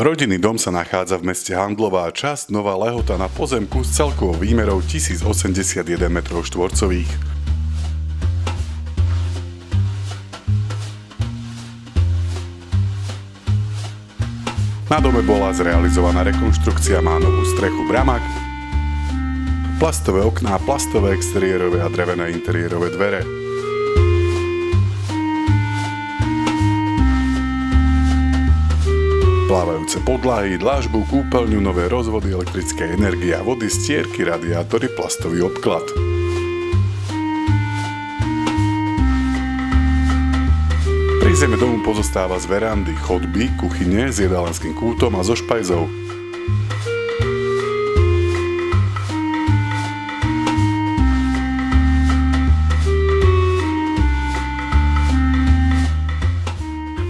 Rodinný dom sa nachádza v meste Handlová, časť Nová Lehota na pozemku s celkovou výmerou 1081 m². Na dome bola zrealizovaná rekonštrukcia, má novú strechu, bramak, plastové okná, plastové exteriérové a drevené interiérové dvere. Plávajúce podlahy, dlážbu, kúpeľňu, nové rozvody elektrickej energie a vody, stierky, radiátory, plastový obklad. Prízemie domu pozostáva z verandy, chodby, kuchyne s jedálenským kútom a so špajzou.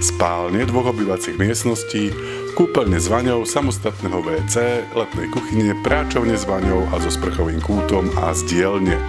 Spálne, dvoch obývacích miestností, kúpeľne s vaňou, samostatného WC, letnej kuchyne, práčovne s vaňou a so sprchovým kútom a z dielne.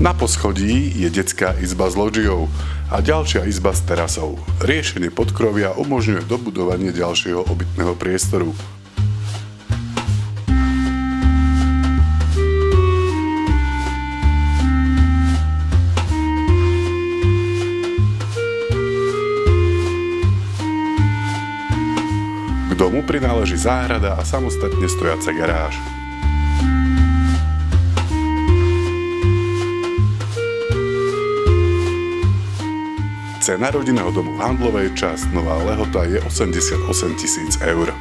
Na poschodí je detská izba s lodžiou a ďalšia izba s terasou. Riešenie podkrovia umožňuje dobudovanie ďalšieho obytného priestoru. K domu prináleží záhrada a samostatne stojaca garáž. Cena rodinného domu v Handlovej, časť Nová Lehota, je 88 000 eur.